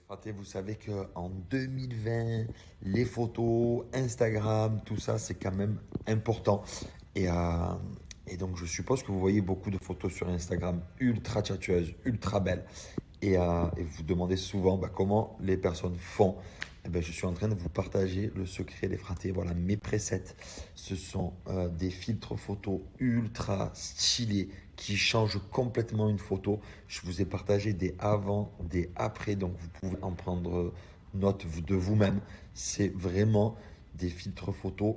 Fraté, vous savez qu'en 2020, les photos, Instagram, tout ça, c'est quand même important. Et, euh, et donc, je suppose que vous voyez beaucoup de photos sur Instagram ultra tchatcheuses, ultra belles. Et vous vous demandez souvent comment les personnes font. Eh ben, je suis en train de vous partager le secret des fratés. Voilà mes presets. Ce sont des filtres photos ultra stylés qui changent complètement une photo. Je vous ai partagé des avant, des après. Donc vous pouvez en prendre note de vous-même. C'est vraiment des filtres photos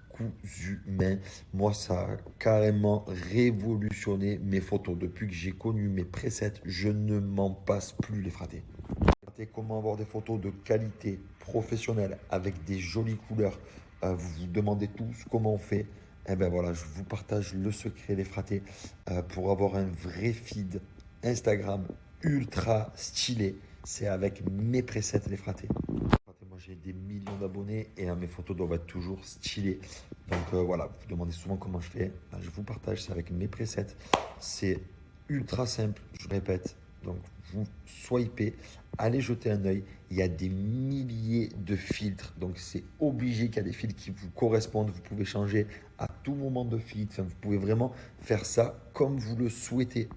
cousu main. Moi, ça a carrément révolutionné mes photos. Depuis que j'ai connu mes presets, je ne m'en passe plus les fratés. Comment avoir des photos de qualité professionnelle avec des jolies couleurs. Vous vous demandez tous comment on fait. Eh ben voilà, je vous partage le secret des fratés pour avoir un vrai feed Instagram ultra stylé. C'est avec mes presets les fratés. Moi j'ai des millions d'abonnés et mes photos doivent être toujours stylées. Donc voilà, vous vous demandez souvent comment je fais. Je vous partage, c'est avec mes presets. C'est ultra simple, je répète. Donc vous swipez, allez jeter un œil. Il y a des milliers de filtres. Donc c'est obligé qu'il y a des filtres qui vous correspondent. Vous pouvez changer à tout moment de filtre. Enfin, vous pouvez vraiment faire ça comme vous le souhaitez.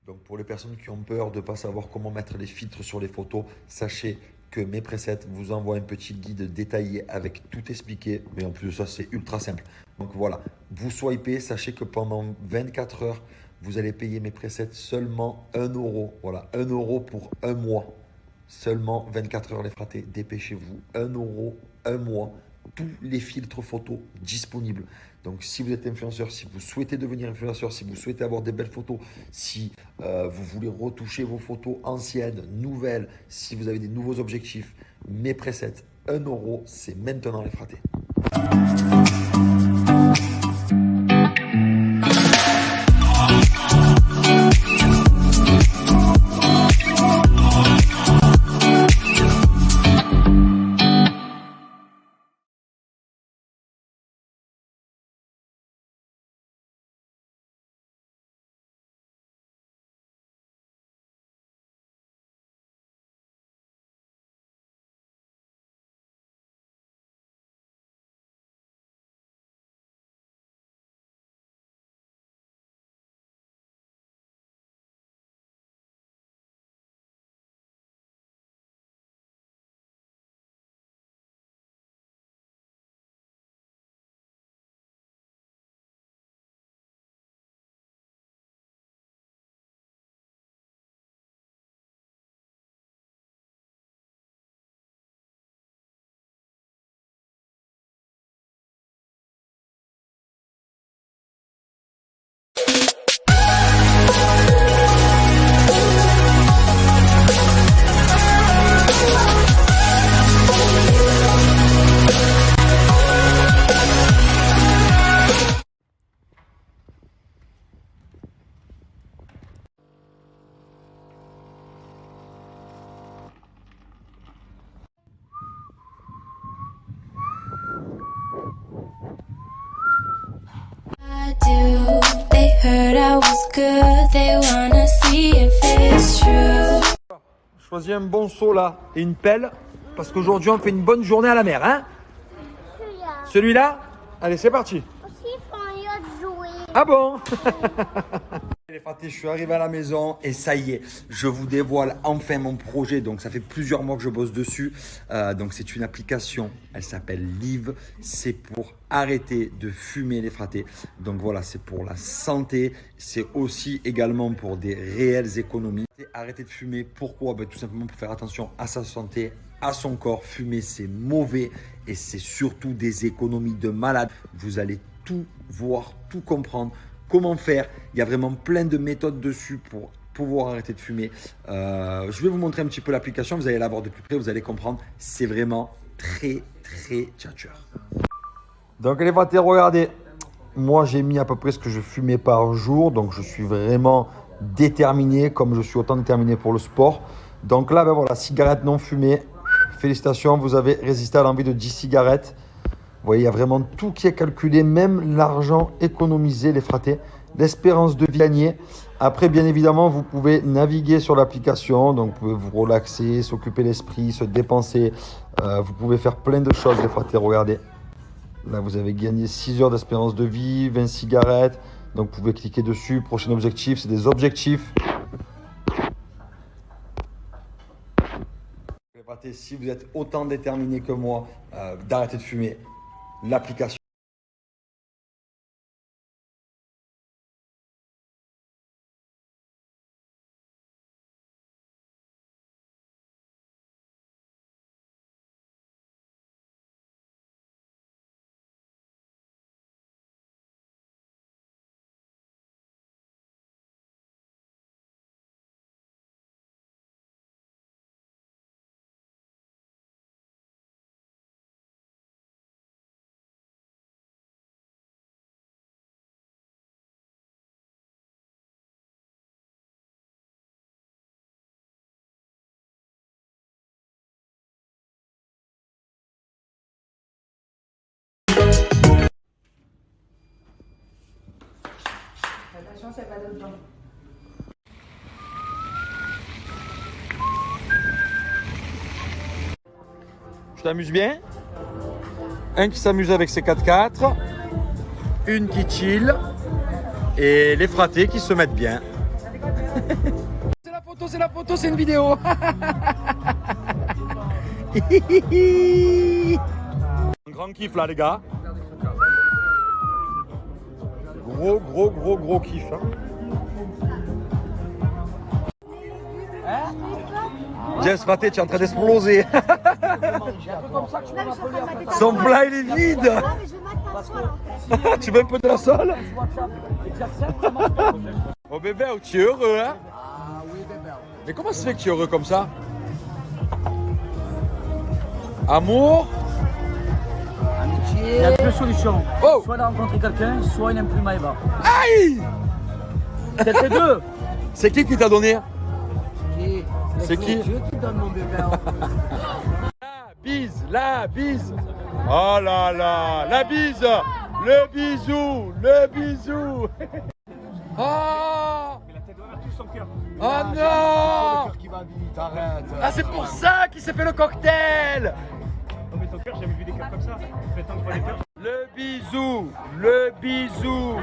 Donc pour les personnes qui ont peur de ne pas savoir comment mettre les filtres sur les photos, sachez que mes presets vous envoient un petit guide détaillé avec tout expliqué. Mais en plus de ça, c'est ultra simple. Donc voilà, vous swipez, sachez que pendant 24 heures, vous allez payer mes presets seulement 1 euro. Voilà, 1 euro pour un mois. Seulement 24 heures les fratés. Dépêchez-vous. 1 euro, un mois. Tous les filtres photos disponibles. Donc, si vous êtes influenceur, si vous souhaitez devenir influenceur, si vous souhaitez avoir des belles photos, si vous voulez retoucher vos photos anciennes, nouvelles, si vous avez des nouveaux objectifs, mes presets, 1 euro, c'est maintenant les fratés. They heard I was good, they wanna see if it's true. Choisis un bon seau là et une pelle parce qu'aujourd'hui on fait une bonne journée à la mer, hein? Celui-là? Allez, c'est parti. Aussi, il faut un yacht jouer. Ah bon? Les fratés, je suis arrivé à la maison et ça y est, je vous dévoile enfin mon projet. Donc ça fait plusieurs mois que je bosse dessus. Donc c'est une application, elle s'appelle Live. C'est pour arrêter de fumer les fratés. Donc voilà, c'est pour la santé. C'est aussi également pour des réelles économies. Arrêter de fumer, pourquoi? Tout simplement pour faire attention à sa santé, à son corps. Fumer, c'est mauvais et c'est surtout des économies de malade. Vous allez tout voir, tout comprendre. Comment faire? Il y a vraiment plein de méthodes dessus pour pouvoir arrêter de fumer. Je vais vous montrer un petit peu l'application. Vous allez la voir de plus près. Vous allez comprendre. C'est vraiment très, très tchatcheur. Donc les fratés, regardez. Moi, j'ai mis à peu près ce que je fumais par jour. Donc, je suis vraiment déterminé comme je suis autant déterminé pour le sport. Donc là, voilà, cigarette non fumée. Félicitations, vous avez résisté à l'envie de 10 cigarettes. Vous voyez, il y a vraiment tout qui est calculé, même l'argent économisé, les fratés, l'espérance de vie gagnée. Après, bien évidemment, vous pouvez naviguer sur l'application, donc vous pouvez vous relaxer, s'occuper l'esprit, se dépenser. Vous pouvez faire plein de choses, les fratés. Regardez, là, vous avez gagné 6 heures d'espérance de vie, 20 cigarettes. Donc, vous pouvez cliquer dessus. Prochain objectif, c'est des objectifs. Les fratés, si vous êtes autant déterminés que moi d'arrêter de fumer, l'application. Attention, c'est pas dedans. Tu t'amuses bien? Un qui s'amuse avec ses 4x4, une qui chill et les fratés qui se mettent bien. C'est la photo, c'est une vidéo. Un grand kiff là les gars. Gros kiff. Hein? Jess Fraté, tu es en train d'exploser. Son plat il est vide. Tu veux un peu de la sole? Oh bébé, tu es heureux hein? Ah oui, bébé. Mais comment ça se fait que tu es heureux comme ça? Amour? Amitié. Il y a deux solutions. Oh! Soit il a rencontré quelqu'un, soit il n'aime plus Maëva. Aïe! C'est les deux. C'est qui t'a donné? C'est qui? Dieu qui donne mon bébé. La bise. Oh là là, la bise. Le bisou. Oh! Oh non! Qui va vite, arrête. Ah c'est pour ça qu'il s'est fait le cocktail. Non mais ton cœur, j'ai jamais vu des cœurs comme ça. Fais tant que les cœurs. Le bisou. Le bisou.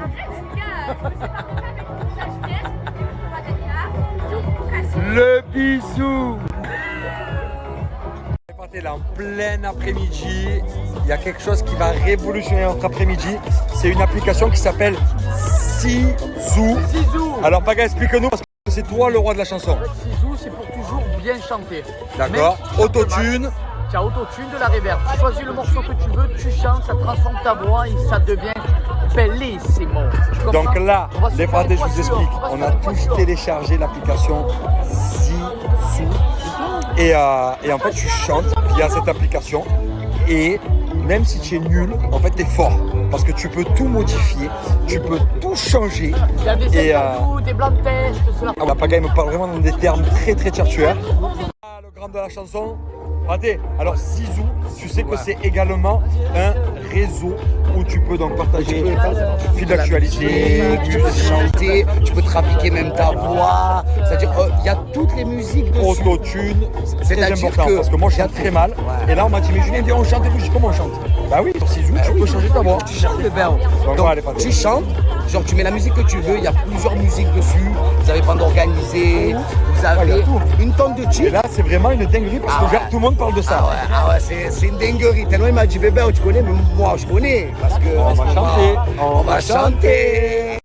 Là, en plein après-midi, il y a quelque chose qui va révolutionner notre après-midi. C'est une application qui s'appelle Sizou. Alors Paga, explique-nous parce que c'est toi le roi de la chanson. Sizou, c'est pour toujours bien chanter. D'accord. Autotune. Tu as autotune, de la reverb. Tu choisis le morceau que tu veux, tu chantes, ça transforme ta voix et ça devient bellissimo. Donc là, les fratés, je vous explique. On a tous téléchargé l'application Sizou. Et en fait, tu chantes via cette application. Et même si tu es nul, en fait, tu es fort. Parce que tu peux tout modifier, tu peux tout changer. Il y a des interviews, des blancs tests, cela. La pagaille me parle vraiment dans des termes très très tertiaires. Le grand de la chanson. Raté. Alors Sizou, tu sais que c'est également un réseau où tu peux donc partager fil d'actualité, tu peux chanter, tu peux trafiquer même ta voix. C'est-à-dire il y a toutes les musiques dessus. Autotune, c'est très C'est-à-dire important parce que moi je chante très mal. Et là on m'a dit mais Julien, viens on chante. Et je dis comment on chante? Bah oui, sur Sizou tu peux changer ta voix. Tu chantes le verbe. Donc, voilà, les tu chantes, genre tu mets la musique que tu veux, il y a plusieurs musiques dessus. Vous avez pas d'organiser, vous avez une tonne de Et titres. là c'est vraiment une dinguerie parce que genre, tout le monde parle de ça. Ah ouais, c'est une dinguerie. Tellement il m'a dit bébé, tu connais, mais moi je connais. Parce que On va chanter. On va chanter.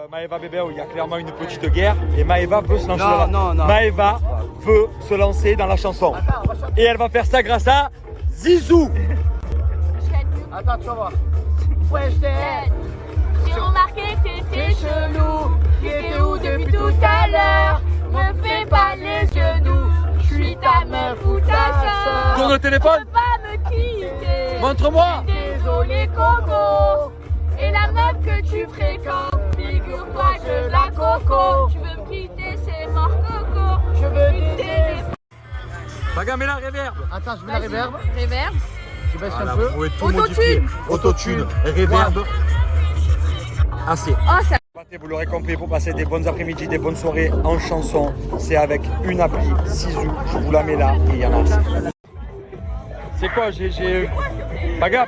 Maëva bébé, il y a clairement une petite guerre et Maëva veut se lancer Non. Maëva veut se lancer dans la chanson. Et elle va faire ça grâce à Zizou. Attends, tu vas voir. Ouais, je t'aide. J'ai remarqué que T'es t'étais chelou. Qui était où depuis tout à l'heure? Me fais pas les genoux. Je suis ta meuf ou ta soeur. Tourne le téléphone. pas me quitter. Montre-moi. Désolé Coco. Et la meuf que tu fréquentes, figure-toi je la coco. Tu veux me quitter, c'est mort Coco. Je veux des... Paga, mets la réverb. Attends, je mets la reverb. Réverb. Je baisse Voilà, un peu. vous pouvez tout modifier. Autotune, réverb. Assez. Oh, ça. Et vous l'aurez compris, pour passer des bonnes après-midi, des bonnes soirées en chanson, c'est avec une appli, Sizou. Je vous la mets là et il y en a assez. C'est quoi, Paga,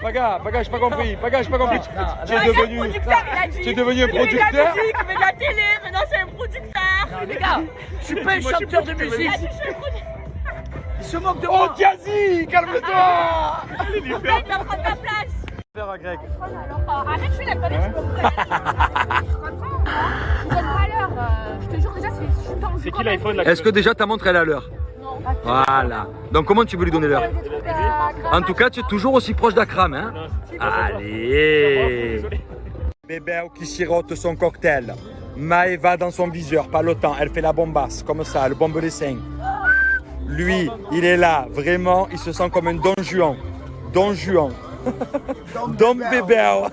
j'ai pas compris. Paga, j'ai pas compris. Tu es devenu un producteur. Il fait de la télé, maintenant c'est un producteur. Les gars, je suis pas un chanteur de musique. Il se moque de Oh, moi. Tiazi, calme-toi. Il va prendre ta place. Faire à Greg. Arrête, je suis la connais, je peux me comme ça, je donne pas l'heure. Je te jure, déjà, je suis pas C'est qui l'iPhone là? Est-ce que déjà ta montre elle est à l'heure? Non. Voilà. Donc comment tu veux lui donner l'heure? En tout cas, tu es toujours aussi proche d'Akram, hein? Allez. Désolé. Bébé qui sirote son cocktail. Maëva dans son viseur, pas le temps, elle fait la bombasse, comme ça, elle bombe les seins. Lui, il est là, vraiment, il se sent comme un Don Juan. Don Juan. Don Bébé.